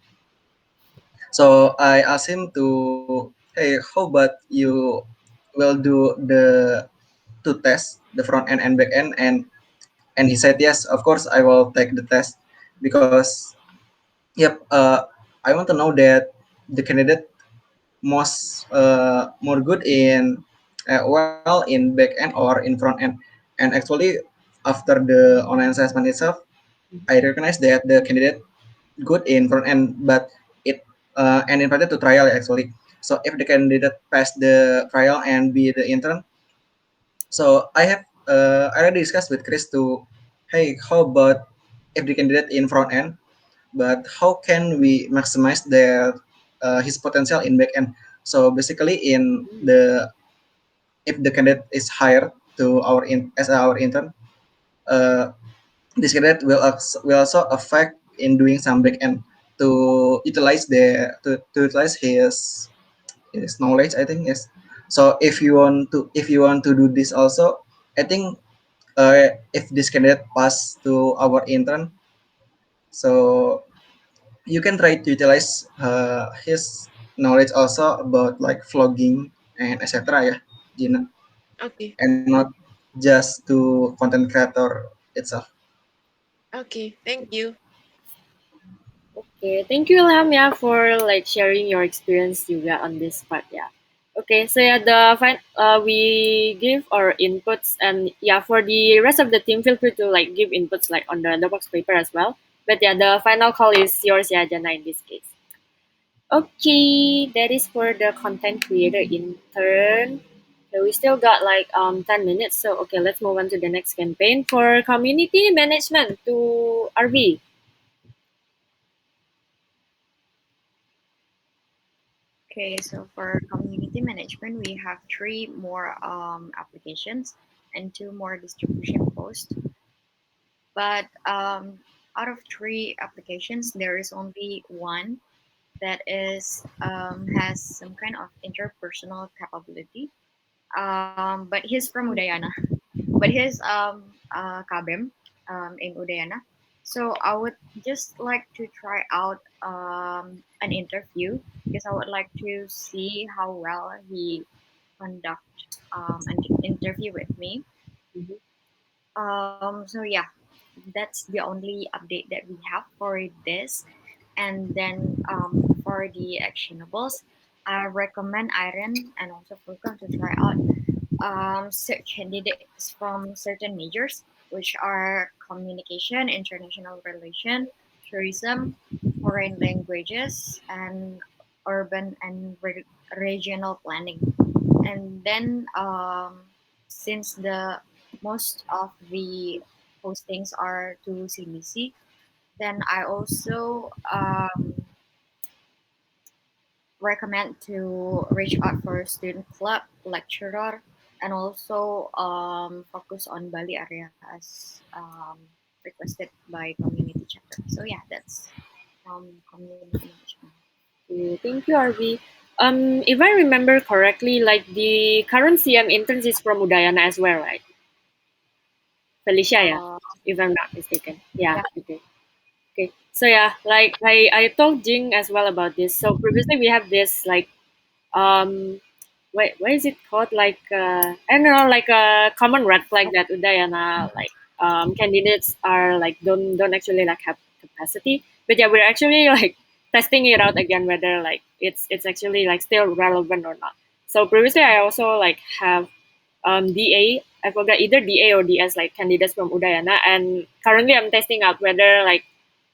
I asked him to, hey, how about you will do the two tests, the front end and back end, and he said yes, of course I will take the test because yep, I want to know that the candidate more good in well in back end or in front end. And actually, after the online assessment itself, I recognize that the candidate good in front end, but it and invited to trial actually. So if the candidate pass the trial and be the intern, so I already discussed with Chris to, hey, how about if the candidate in front end, but how can we maximize their his potential in back end? So basically, in the if the candidate is hired to as our intern, uh, this candidate will also affect in doing some back end to utilize to utilize his knowledge. I think yes. So if you want to do this also, I think if this candidate pass to our intern, so you can try to utilize his knowledge also about like vlogging and etc. Yeah, Gina, Okay. and not just to content creator itself. Okay. Thank you. Okay, thank you, Ilham, yeah, for like sharing your experience juga on this part, yeah. Okay, so yeah, we give our inputs, and yeah, for the rest of the team, feel free to like give inputs like on the box paper as well. But yeah, the final call is yours, yeah, Jana, in this case. Okay, that is for the content creator intern. So we still got like 10 minutes. So okay, let's move on to the next campaign for community management to RV. Okay, so for community management, we have three more applications and two more distribution posts. But out of three applications, there is only one that is has some kind of interpersonal capability. But he's from Udayana. But he's KBM in Udayana. So I would just like to try out an interview because I would like to see how well he conduct an interview with me. Mhm. So yeah, that's the only update that we have for this. And then for the actionables, I recommend Iron and also Fulcrum to try out search candidates from certain majors, which are communication, international relation, tourism, foreign languages, and urban and regional planning. And then since the most of the postings are to CBC, then I also recommend to reach out for student club, lecturer, and also focus on Bali area as requested by community chapter. So yeah, that's community management. Okay, thank you, RV. If I remember correctly, like the current CM interns is from Udayana as well, right? Felicia, yeah, Uh, if I'm not mistaken. Yeah, yeah, okay. Okay. So yeah, like I told Jing as well about this. So previously we have this like what is it called? Like I don't know, like a common red flag that Udayana like candidates are like don't actually like have capacity. But yeah, we're actually like testing it out again whether like it's actually like still relevant or not. So previously I also like have DA. I forgot either DA or DS like candidates from Udayana, and currently I'm testing out whether like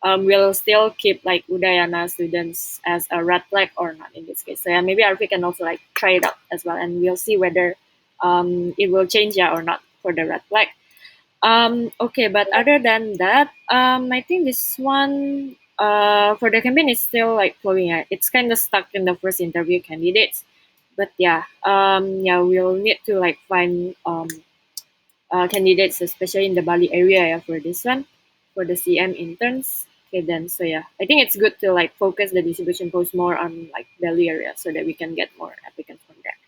we'll still keep like Udayana students as a red flag or not in this case. So yeah, maybe Arfi can also like try it out as well, and we'll see whether it will change, yeah or not, for the red flag. Okay, but other than that, I think this one for the campaign is still like flowing. It's kind of stuck in the first interview candidates, but yeah, we'll need to like find candidates, especially in the Bali area, yeah, for this one, for the CM interns. Okay, then so yeah, I think it's good to like focus the distribution post more on like Bali area so that we can get more applicants from there.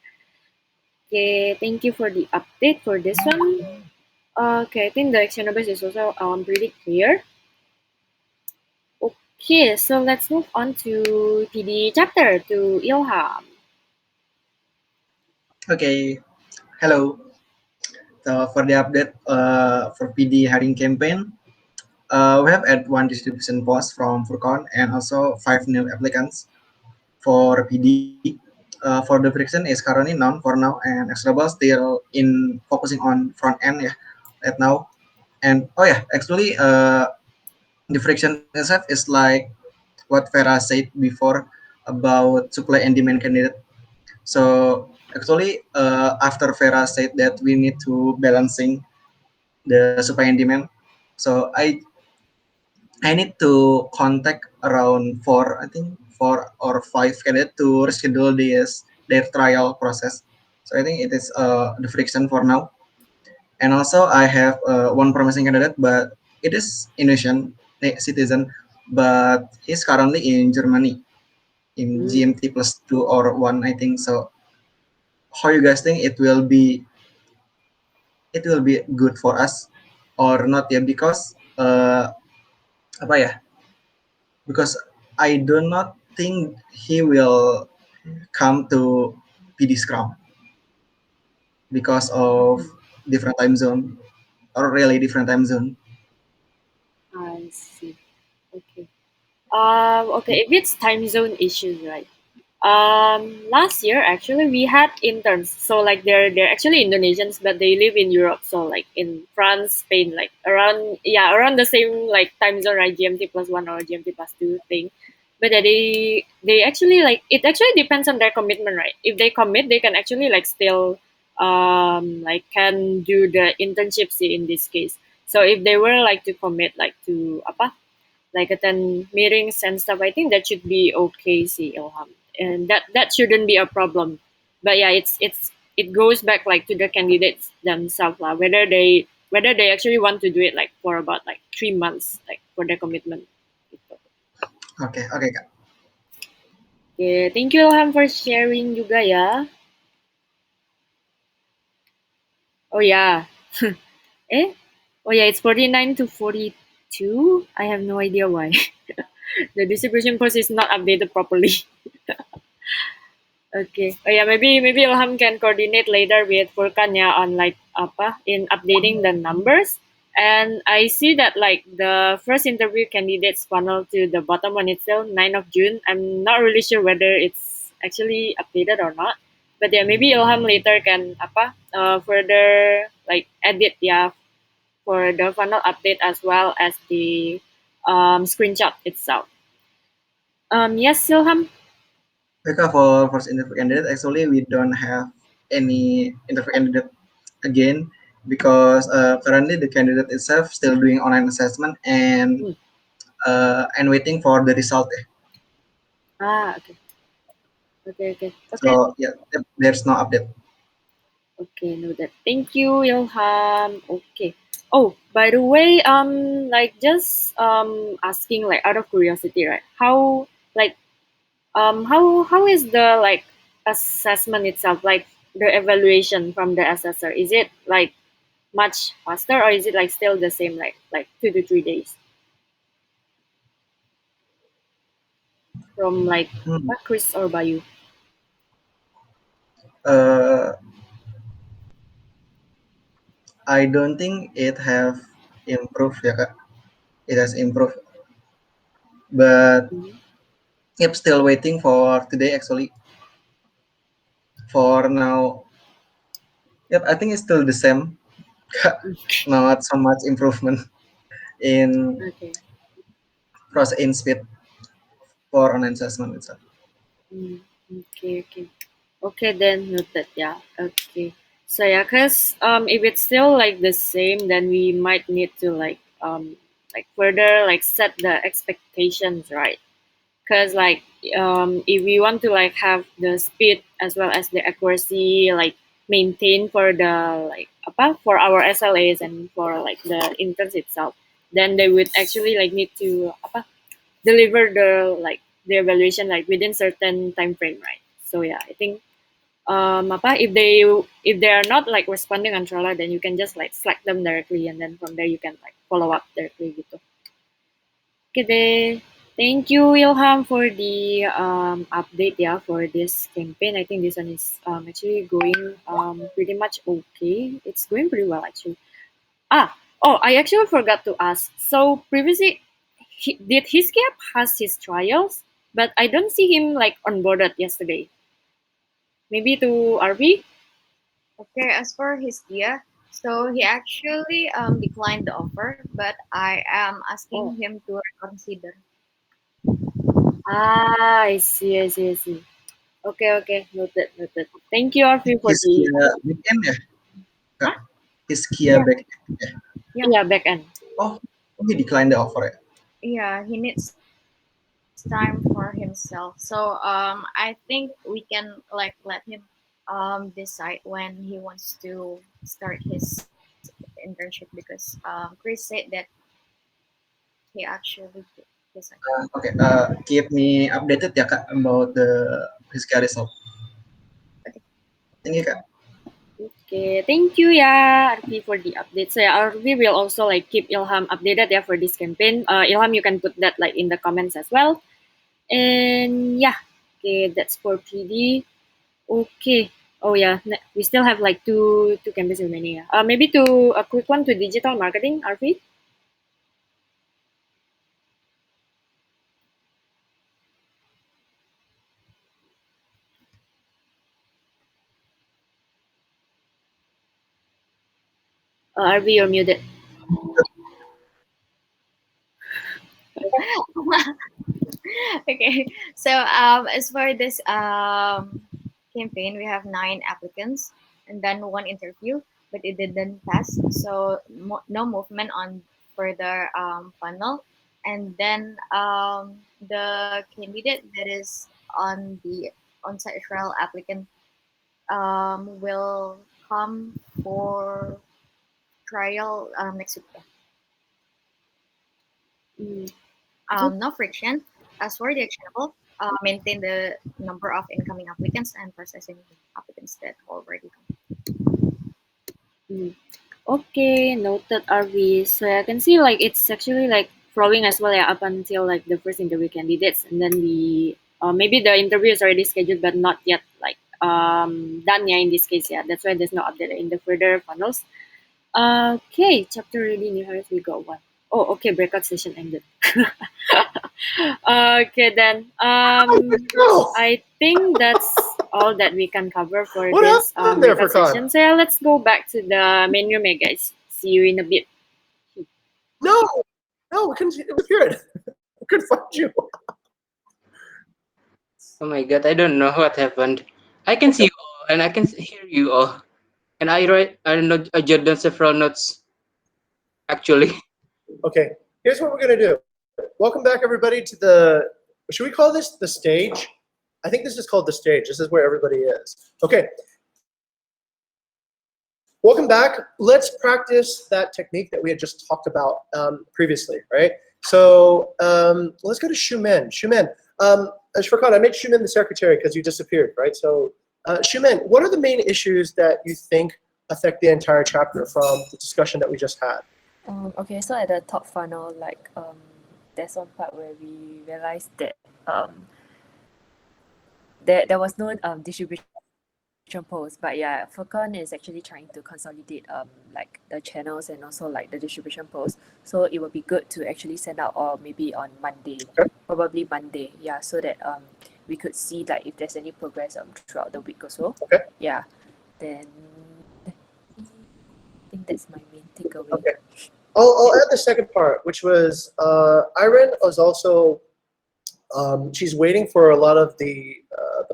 Okay, thank you for the update for this one. Okay, I think the external base is also pretty clear. Okay, so let's move on to PD chapter to Ilham. Okay, hello. So for the update for PD hiring campaign, we have add one distribution post from Furcon and also 5 new applicants for PD. For the friction is currently none for now, and Extrabel still in focusing on front end ya right now. And oh yeah, actually the friction itself is like what Vera said before about supply and demand candidate. So actually after Vera said that we need to balancing the supply and demand, so I need to contact around four, I think 4 or 5 candidates to reschedule their trial process. So I think it is the friction for now. And also I have one promising candidate, but it is Indonesian citizen, but he's currently in Germany in Mm, GMT +2 or 1, I think. So how you guys think it will be good for us or not ya? Because apa ya? Because I do not think he will come to PD Scrum because of different time zone or really different time zone. I see. Okay. Okay, if it's time zone issues, right? Last year actually we had interns. So like they're actually Indonesians, but they live in Europe. So like in France, Spain, like around the same like time zone, right? GMT+1 or GMT+2 thing. But they actually like it actually depends on their commitment, right? If they commit, they can actually like still like can do the internships in this case. So if they were like to commit like to apa like attend meetings and stuff, I think that should be okay, see Ilham, and that shouldn't be a problem. But yeah, it goes back like to the candidates themselves, lah, whether they actually want to do it like for about like 3 months, like for their commitment. Okay, okay, Kak. Okay, thank you Ilham for sharing juga ya. Oh yeah, eh, oh yeah, it's 49 to 42. I have no idea why. The distribution post is not updated properly. Okay. Oh yeah, maybe Ilham can coordinate later with Furkan ya on like apa in updating the numbers. And I see that like the first interview candidates funnel to the bottom one itself, 9th of June. I'm not really sure whether it's actually updated or not. But yeah, maybe Ilham later can apa further like edit ya for the funnel update as well as the screenshot itself. Yes, Ilham. Okay, for first interview candidate, actually we don't have any interview candidate again because currently the candidate itself still doing online assessment Hmm. and waiting for the result. Ah, okay. Okay. So yeah, there's no update. Okay, noted. Thank you, Ilham. Okay. Oh, by the way, like just asking like out of curiosity, right? How is the like assessment itself, like the evaluation from the assessor? Is it like much faster or is it like still the same, like 2 to 3 days from like Hmm. what, Chris or Bayu? Uh, I don't think it have improved ya Kak. It has improved, but Mhm. yep, still waiting for today actually. For now, yep, I think it's still the same. Not so much improvement in Okay. process in speed for online assessment itself. Mm, okay. Okay, then noted. Yeah. Okay. So yeah, cause if it's still like the same, then we might need to like further like set the expectations, right? Cause like if we want to like have the speed as well as the accuracy like maintained for the like apa for our SLAs and for like the interns itself, then they would actually like need to apa deliver the evaluation like within certain time frame, right? So yeah, I think apa if they are not like responding on Trello, then you can just like Slack them directly, and then from there you can like follow up directly gitu. Okay deh. Thank you Ilham for the update yeah for this campaign. I think this one is actually going pretty much okay. It's going pretty well actually. I actually forgot to ask. So previously, did his cap has his trials, but I don't see him like onboarded yesterday. Maybe to RV. Okay, as for his Kia, so he actually declined the offer, but I am Oh, asking him to reconsider. I see, I see, I see. Okay, okay, noted, noted. Thank you, RV, for His the Kia backend ya, Kak? huh? His Kia Yeah, backend ya? yeah, Yeah, back end. Oh, he declined the offer ya? yeah. He needs time for himself. So I think we can like let him decide when he wants to start his internship because Chris said that he actually decided. Okay, keep me updated ya Kak about the his Kia result. Okay. Thank you Kak. Okay, thank you, yeah, RV, for the update. So, yeah, RV will also like keep Ilham updated, yeah, for this campaign. Ilham, you can put that like in the comments as well. And yeah, okay, that's for PD. Okay. Oh yeah, we still have like two campaigns remaining. Yeah. Maybe to a quick one to digital marketing, RV. RV, you're muted. Okay. So as for this campaign, we have 9 applicants and then 1 interview, but it didn't pass. So no movement on further funnel. And then the candidate that is on the on-site trial applicant will come for trial next week. Mm. No friction. As for the actionable, maintain the number of incoming applicants and processing applicants that already come. Mm. Okay, noted, RV. So I can see like it's actually like flowing as well, yeah, up until like the first interview candidates, and then we maybe the interview is already scheduled but not yet like done, yeah, in this case, yeah. That's why there's no update in the further funnels. Okay, chapter ready, new hires, we got one. Oh, okay, breakout session ended. Okay then. No. I think that's all that we can cover for What this happened there, breakout Furkan? session. So yeah, let's go back to the main room, yeah, guys. See you in a bit. No, no, we couldn't. It was good. We couldn't find you. Oh my god, I don't know what happened. I can see you all and I can hear you all. And I jot down several notes actually. Okay, here's what we're gonna do. Welcome back, everybody, to the. Should we call this the stage? I think this is called the stage. This is where everybody is. Okay. Welcome back. Let's practice that technique that we had just talked about previously, right? So let's go to Shumen. Shumen, Shfurkan, I made Shumen the secretary because you disappeared, right? So Shumen, what are the main issues that you think affect the entire chapter from the discussion that we just had? Okay, so at the top funnel, like there's one part where we realized that there was no distribution post, but yeah, Furkan is actually trying to consolidate like the channels and also like the distribution posts. So it would be good to actually send out or maybe on Monday, probably Monday, yeah, so that we could see like if there's any progress throughout the week or so. Okay. Yeah, then I think that's my main takeaway. Okay. I'll add the second part, which was Irene was also she's waiting for a lot of the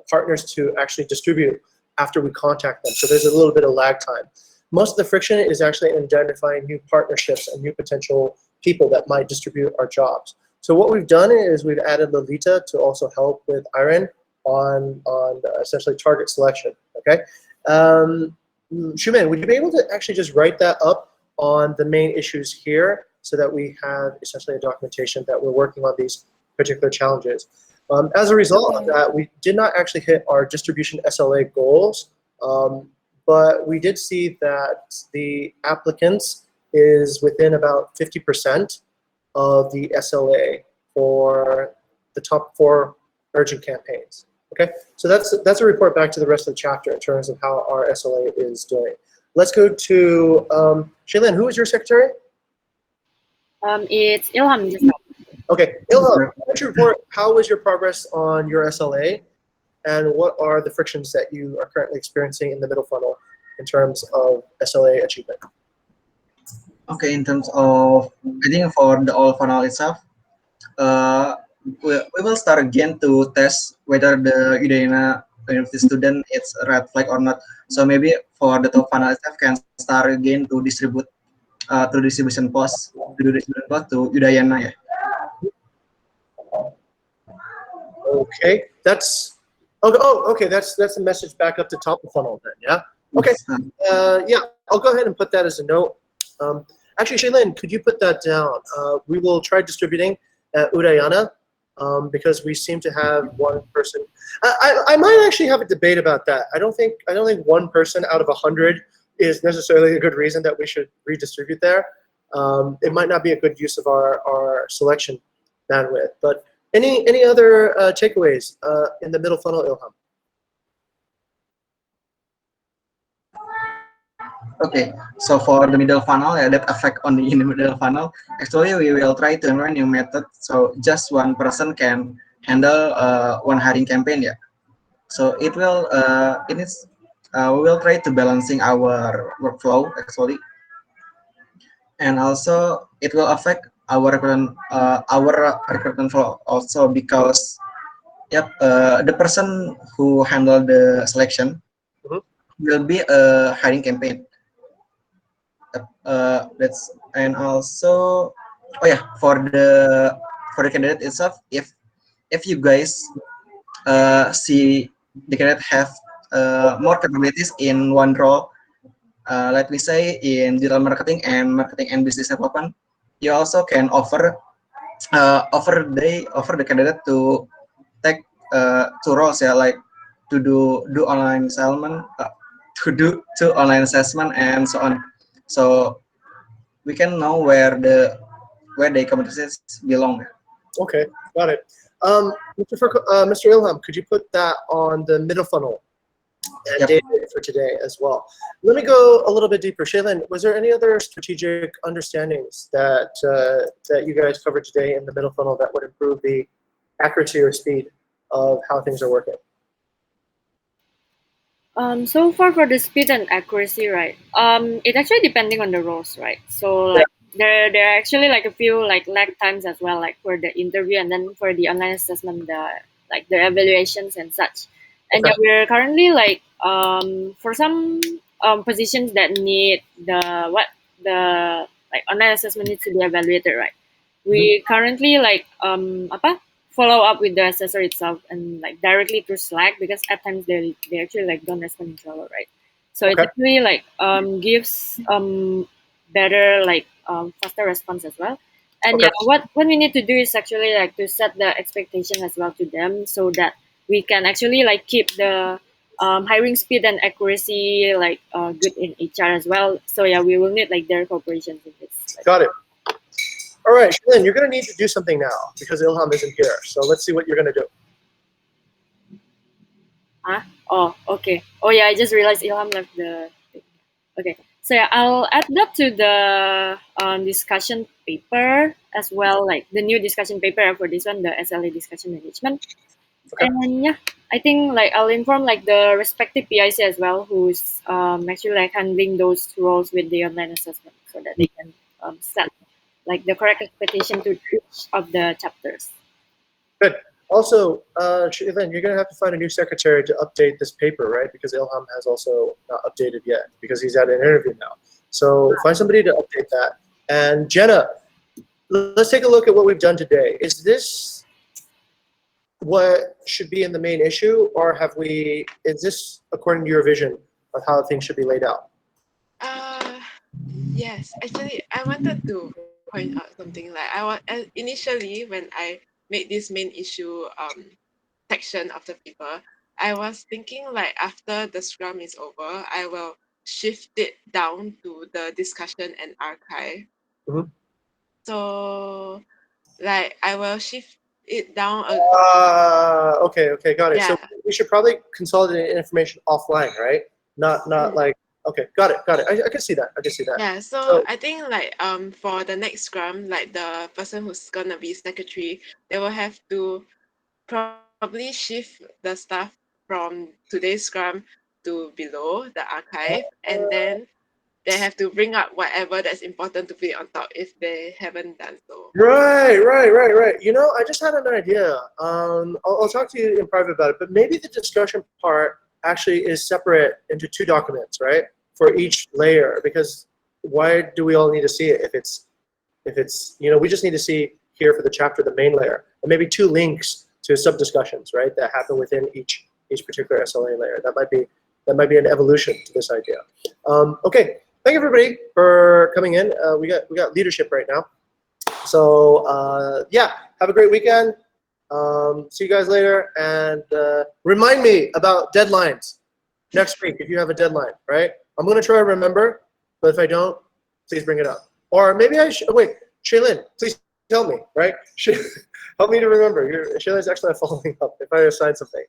partners to actually distribute after we contact them. So there's a little bit of lag time. Most of the friction is actually in identifying new partnerships and new potential people that might distribute our jobs. So what we've done is we've added Lolita to also help with Iron on essentially target selection. Okay, Shumen, would you be able to actually just write that up on the main issues here so that we have essentially a documentation that we're working on these particular challenges? As a result of that, we did not actually hit our distribution SLA goals, but we did see that the applicants is within about 50% of the SLA for the top 4 urgent campaigns. Okay, so that's a report back to the rest of the chapter in terms of how our SLA is doing. Let's go to Shaylin. Who is your secretary? It's Ilham just now. Okay, Ilham, why don't you report how was your progress on your SLA, and what are the frictions that you are currently experiencing in the middle funnel in terms of SLA achievement? Okay, in terms of, I think for the all funnel itself, we will start again to test whether the Udayana University student is a red flag or not. So maybe for the top funnel itself can start again to distribute to distribution post to Udayana. Yeah. Okay, that's okay. That's a message back up to top of funnel then. Yeah. Okay. Yeah, I'll go ahead and put that as a note. Actually, Shaylin, could you put that down? We will try distributing at Udayana because we seem to have one person. I might actually have a debate about that. I don't think one person out of 100 is necessarily a good reason that we should redistribute there. It might not be a good use of our selection bandwidth. But any other takeaways in the middle funnel, Ilham? Okay, so for the middle funnel, yeah, that affect only in the middle funnel. Actually, we will try to learn new method. So just one person can handle one hiring campaign. Yeah. So it will we will try to balancing our workflow actually, and also it will affect our recruitment flow also because yep the person who handle the selection will be a hiring campaign. That's and also oh yeah for the candidate itself, if you guys see the candidate have more capabilities in one role, let me say in digital marketing and business development, you also can offer the candidate to take two roles, yeah, like to do online assessment, to online assessment and so on. So we can know where the competencies belong. Okay, got it. Mr. Ilham, could you put that on the middle funnel and Yep. data for today as well? Let me go a little bit deeper. Shaylin, was there any other strategic understandings that that you guys covered today in the middle funnel that would improve the accuracy or speed of how things are working? So far for the speed and accuracy, right? It actually depending on the roles, right? So like there are actually like a few like lag times as well, like for the interview and then for the online assessment, the evaluations and such. And yeah, we're currently like for some positions that need the like online assessment needs to be evaluated, right? We currently like follow up with the assessor itself and like directly through Slack because at times they actually like don't respond in Trello, right? So it actually like gives better like faster response as well. And yeah, what we need to do is actually like to set the expectation as well to them so that we can actually like keep the hiring speed and accuracy like good in HR as well. So yeah, we will need like their cooperation in this. Got it. All right, Shaylin, you're going to need to do something now because Ilham isn't here. So let's see what you're going to do. Oh, okay. Oh yeah, I just realized Ilham left the. Okay, so yeah, I'll add that to the discussion paper as well, like the new discussion paper for this one, the SLA discussion management. And yeah, I think like I'll inform like the respective PIC as well, who's actually like handling those roles with the online assessment, so that they can set like the correct expectation to each of the chapters. Good. Also, Shaylin, you're gonna have to find a new secretary to update this paper, right? Because Ilham has also not updated yet because he's at an interview now. So find somebody to update that. And Jenna, let's take a look at what we've done today. Is this what should be in the main issue, or is this according to your vision of how things should be laid out? Yes, actually, I wanted to point out something like initially when I made this main issue section of the paper, I was thinking like after the scrum is over, I will shift it down to the discussion and archive. Mhm. So like I will shift it down. Okay, got it. So Yeah. we should probably consolidate information offline, right? Not like, okay, got it. I can see that. Yeah, so So- I think like for the next scrum, like the person who's gonna be secretary, they will have to probably shift the stuff from today's scrum to below the archive, and then they have to bring up whatever that's important to be on top if they haven't done so. Right. You know, I just had an idea. I'll talk to you in private about it, but maybe the discussion part actually is separate into two documents, right? For each layer, because why do we all need to see it if it's we just need to see here for the chapter the main layer, and maybe two links to sub discussions, right, that happen within each particular SLA layer. That might be an evolution to this idea. Okay, thank you everybody for coming in. We got leadership right now. So yeah, have a great weekend. See you guys later, and remind me about deadlines next week if you have a deadline, right? I'm gonna try to remember, but if I don't, please bring it up. Or maybe I should wait. Shaylin, please help me, right? Help me to remember. Shaylin's actually not following up if I assign something.